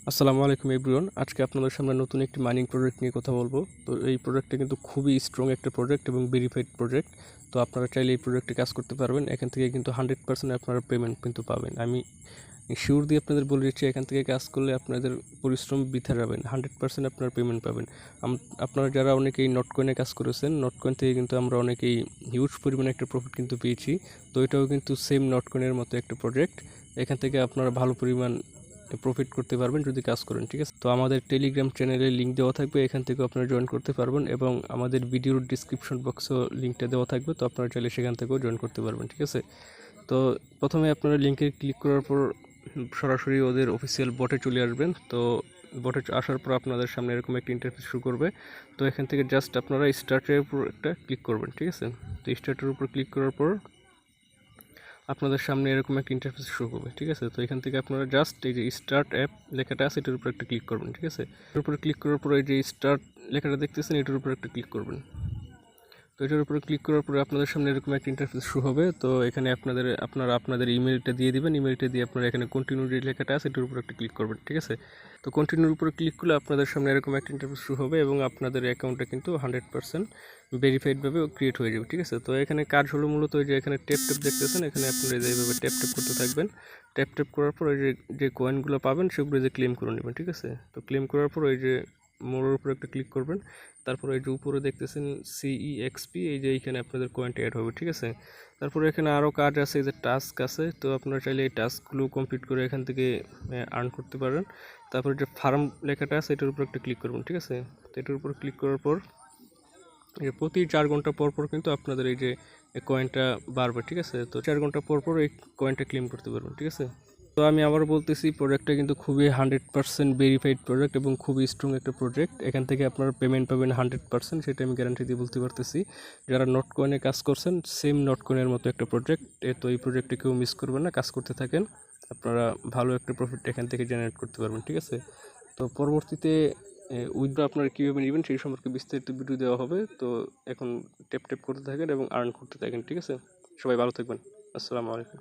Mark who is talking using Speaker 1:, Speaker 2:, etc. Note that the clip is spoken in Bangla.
Speaker 1: আসসালামু আলাইকুম এভরিওয়ান। আজকে আপনাদের সামনে নতুন একটি মাইনিং প্রজেক্ট নিয়ে কথা বলবো। তো এই প্রজেক্টটা কিন্তু খুবই স্ট্রং একটা প্রজেক্ট এবং ভেরিফাইড প্রজেক্ট। তো আপনারা চাইলে এই প্রজেক্টে কাজ করতে পারবেন। এখান থেকে কিন্তু 100% আপনারা পেমেন্ট কিন্তু পাবেন। আমি শিওর দিয়ে আপনাদের বলে দিচ্ছি, এখান থেকে কাজ করলে আপনাদের পরিশ্রম বৃথা যাবেন, 100% আপনার পেমেন্ট পাবেন। আপনারা যারা অনেকেই নটকয়েনে কাজ করেছেন, নটকয়েন থেকে কিন্তু আমরা অনেকেই হিউজ পরিমাণে একটা প্রফিট কিন্তু পেয়েছি। তো এটাও কিন্তু সেম নটকয়েনের মতো একটা প্রজেক্ট। এখান থেকে আপনারা ভালো পরিমাণ প্রফিট করতে পারবেন যদি কাজ করেন, ঠিক আছে। তো আমাদের টেলিগ্রাম চ্যানেলে লিঙ্ক দেওয়া থাকবে, এখান থেকে আপনারা জয়েন করতে পারবেন এবং আমাদের ভিডিওর ডিসক্রিপশন বক্সেও লিঙ্কটা দেওয়া থাকবে, তো আপনারা চাইলে সেখান থেকেও জয়েন করতে পারবেন, ঠিক আছে। তো প্রথমে আপনারা লিঙ্কে ক্লিক করার পর সরাসরি ওদের অফিসিয়াল বটে চলে আসবেন। তো বটে আসার পর আপনাদের সামনে এরকম একটা ইন্টারফেস শুরু করবে। তো এখান থেকে জাস্ট আপনারা স্টার্টের উপর একটা ক্লিক করবেন, ঠিক আছে। তো স্টার্টের উপর ক্লিক করার পর আপনাদের সামনে এরকম একটা ইন্টারফেস শো করবে, ঠিক আছে। তো এখান থেকে আপনারা জাস্ট এই যে স্টার্ট অ্যাপ লেখাটা আছে এটার উপর একটা ক্লিক করবেন, ঠিক আছে। এর উপরে ক্লিক করার পর এই যে স্টার্ট লেখাটা দেখতেছেন এটার উপর একটা ক্লিক করবেন। তো এটার উপরে ক্লিক করার পরে আপনাদের সামনে এরকম একটা ইন্টারফেস শো হবে। তো এখানে আপনাদের ইমেলটা দিয়ে দিবেন। ইমেলটা দিয়ে আপনারা এখানে কন্টিনিউ যে লেখাটা আছে এটার উপর একটা ক্লিক করবেন, ঠিক আছে। তো কন্টিনিউর উপরে ক্লিক করলে আপনাদের সামনে এরকম একটা ইন্টারফেস শো হবে এবং আপনাদের অ্যাকাউন্টটা কিন্তু 100% ভেরিফাইডভাবে ক্রিয়েট হয়ে যাবে, ঠিক আছে। তো এখানে কাজ হলো মূলত ওই যে এখানে ট্যাপ দেখতেছেন, এখানে আপনারা এইভাবে ট্যাপ করতে থাকবেন। ট্যাপ করার পর ওই যে কয়েনগুলো পাবেন সেগুলো যে ক্লেম করে নেবেন, ঠিক আছে। তো ক্লেম করার পর ওই যে মোড়ের উপরে একটা ক্লিক করবেন। তারপরে এই যে উপরে দেখতেছেন CEXP, এই যে এইখানে আপনাদের কয়েনটা অ্যাড হবে, ঠিক আছে। তারপরে এখানে আরও কাজ আছে, এই যে টাস্ক আছে। তো আপনারা চাইলে এই টাস্কগুলো কমপ্লিট করে এখান থেকে আর্ন করতে পারেন। তারপরে যে ফার্ম লেখাটা আছে এটার উপর একটা ক্লিক করবেন, ঠিক আছে। তো এটার উপর ক্লিক করার পর প্রতি 4 ঘন্টা পর পর কিন্তু আপনাদের এই যে কয়েনটা বাড়বে, ঠিক আছে। তো 4 ঘন্টা পর পর এই কয়েনটা ক্লেম করতে পারবেন, ঠিক আছে। তো আমি আবার বলতেছি, প্রোডাক্টটা কিন্তু খুবই 100% ভেরিফাইড প্রোডাক্ট এবং খুবই স্ট্রং একটা প্রোজেক্ট। এখান থেকে আপনারা পেমেন্ট পাবেন 100%, সেটা আমি গ্যারান্টি দিয়ে বলতে পারতেছি। যারা নট কয়েনে কাজ করছেন, সেম নট কয়েনের মতো একটা প্রোজেক্ট। তো এই প্রোজেক্টটা কেউ মিস করবেন না, কাজ করতে থাকেন, আপনারা ভালো একটা প্রফিট এখান থেকে জেনারেট করতে পারবেন, ঠিক আছে। তো পরবর্তীতে উইথড্র আপনারা কীভাবে নেবেন সেই সম্পর্কে বিস্তারিত ভিডিও দেওয়া হবে। তো এখন ট্যাপ করতে থাকেন এবং আর্ন করতে থাকেন, ঠিক আছে। সবাই ভালো থাকবেন। আসসালামু আলাইকুম।